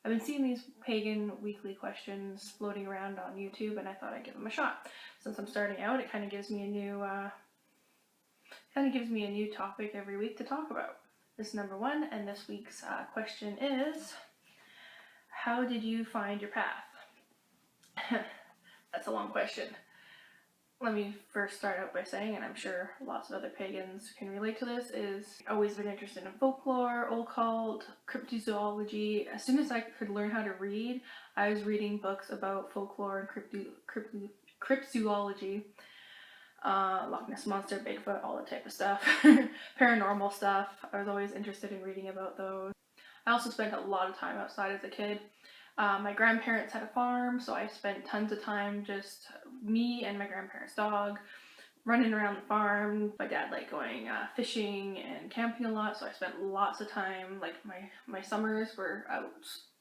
I've been seeing these pagan weekly questions floating around on YouTube, and I thought I'd give them a shot. Since I'm starting out, it kind of gives me a new topic every week to talk about. This is number one, and this week's question is, how did you find your path? That's a long question. Let me first start out by saying, and I'm sure lots of other pagans can relate to this, is I've always been interested in folklore, occult, cryptozoology. As soon as I could learn how to read, I was reading books about folklore and cryptozoology, Loch Ness Monster, Bigfoot, all that type of stuff, paranormal stuff. I was always interested in reading about those. I also spent a lot of time outside as a kid. My grandparents had a farm, so I spent tons of time, just me and my grandparents' dog, running around the farm. My dad liked going fishing and camping a lot, so I spent lots of time, like my summers were out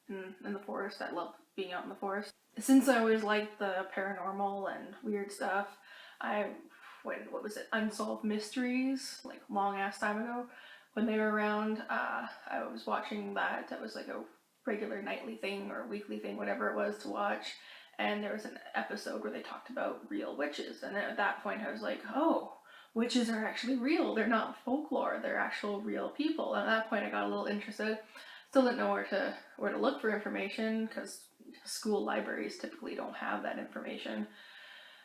in the forest. I love being out in the forest. Since I always liked the paranormal and weird stuff, Unsolved Mysteries, like long ass time ago, when they were around, I was watching that. That was like a regular nightly thing or weekly thing, whatever it was, to watch. And there was an episode where they talked about real witches, and at that point I was like, oh, witches are actually real. They're not folklore, they're actual real people. And at that point I got a little interested. Still didn't know where to look for information, because school libraries typically don't have that information.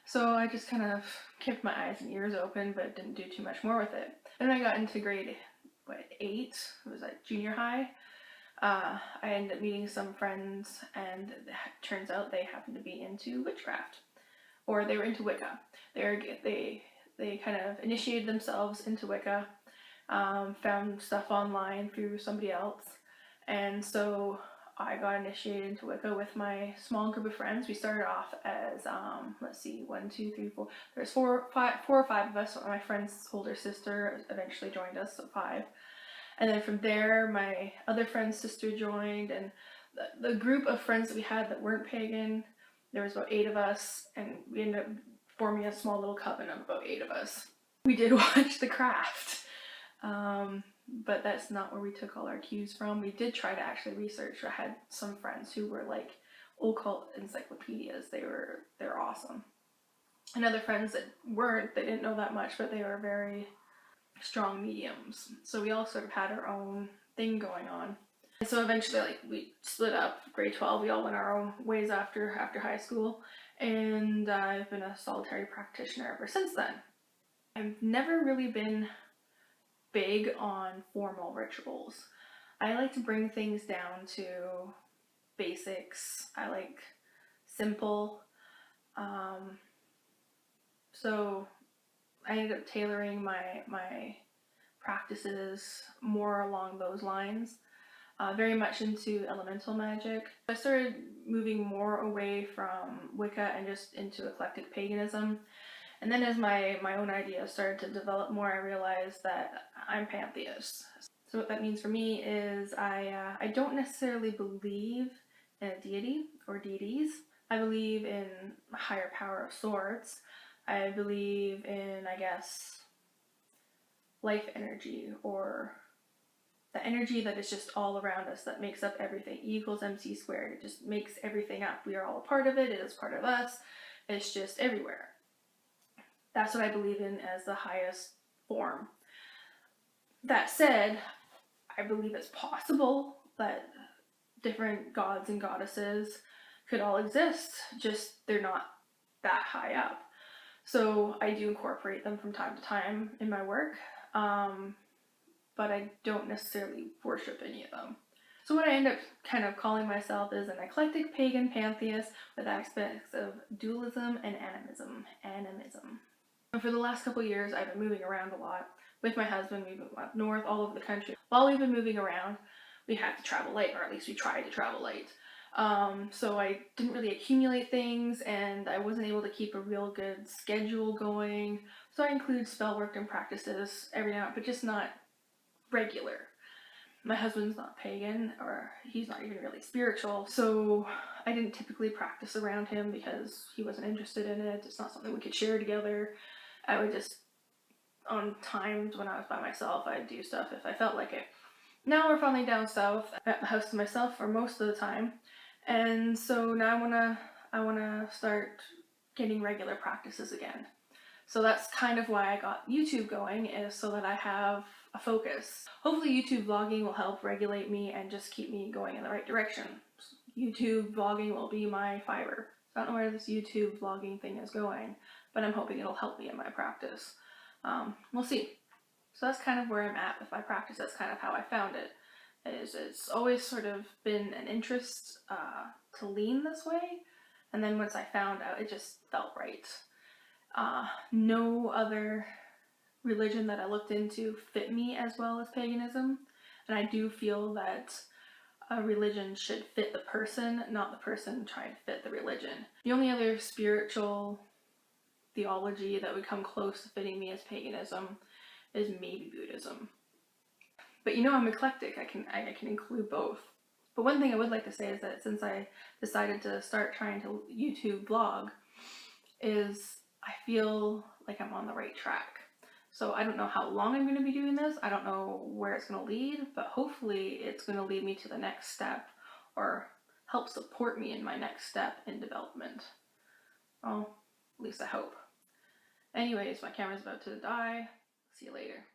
So I just kind of kept my eyes and ears open, but didn't do too much more with it. And I got into grade 8, it was like junior high. I ended up meeting some friends, and it turns out they happened to be into witchcraft, or they were into Wicca. They kind of initiated themselves into Wicca, found stuff online through somebody else, and so I got initiated into Wicca with my small group of friends. We started off as, let's see, 1, 2, 3, 4. There's four or five of us. My friend's older sister eventually joined us, so 5. And then from there, my other friend's sister joined, and the group of friends that we had that weren't pagan, there was about 8 of us, and we ended up forming a small little coven of about 8 of us. We did watch The Craft, but that's not where we took all our cues from. We did try to actually research. I had some friends who were like occult encyclopedias. They're awesome. And other friends that weren't, they didn't know that much, but they were very strong mediums. So we all sort of had our own thing going on. And so eventually, like, we split up. Grade 12, we all went our own ways after high school, and I've been a solitary practitioner ever since then. I've never really been big on formal rituals. I like to bring things down to basics. I like simple. So I ended up tailoring my practices more along those lines. Very much into elemental magic. I started moving more away from Wicca and just into eclectic paganism. And then as my own ideas started to develop more, I realized that I'm pantheist. So what that means for me is I don't necessarily believe in a deity or deities. I believe in a higher power of sorts. I believe in, I guess, life energy, or the energy that is just all around us, that makes up everything. E = mc squared. It just makes everything up. We are all a part of it. It is part of us. It's just everywhere. That's what I believe in as the highest form. That said, I believe it's possible that different gods and goddesses could all exist, just they're not that high up. So I do incorporate them from time to time in my work, but I don't necessarily worship any of them. So what I end up kind of calling myself is an eclectic pagan pantheist with aspects of dualism and animism. And for the last couple of years, I've been moving around a lot. With my husband, we've moved up north, all over the country. While we've been moving around, we had to travel light, or at least we tried to travel light. So I didn't really accumulate things, and I wasn't able to keep a real good schedule going. So I include spell work and practices every now and then, but just not regular. My husband's not pagan, or he's not even really spiritual, so I didn't typically practice around him because he wasn't interested in it. It's not something we could share together. I would just, on times when I was by myself, I'd do stuff if I felt like it. now we're finally down south at the house to myself for most of the time, and so now I wanna start getting regular practices again. So that's kind of why I got YouTube going, is so that I have a focus. Hopefully YouTube vlogging will help regulate me and just keep me going in the right direction. YouTube vlogging will be my fiber. I don't know where this YouTube vlogging thing is going, but I'm hoping it'll help me in my practice. We'll see. So that's kind of where I'm at with my practice. That's kind of how I found it. It's always sort of been an interest to lean this way, and then once I found out, it just felt right. No other religion that I looked into fit me as well as paganism, and I do feel that a religion should fit the person, not the person trying to fit the religion. The only other spiritual theology that would come close to fitting me as paganism is maybe Buddhism. But you know, I'm eclectic. I can include both. But one thing I would like to say is that since I decided to start trying to YouTube vlog, is I feel like I'm on the right track. So I don't know how long I'm going to be doing this. I don't know where it's going to lead, but hopefully it's going to lead me to the next step, or help support me in my next step in development. Well, at least I hope. Anyways, my camera's about to die. See you later.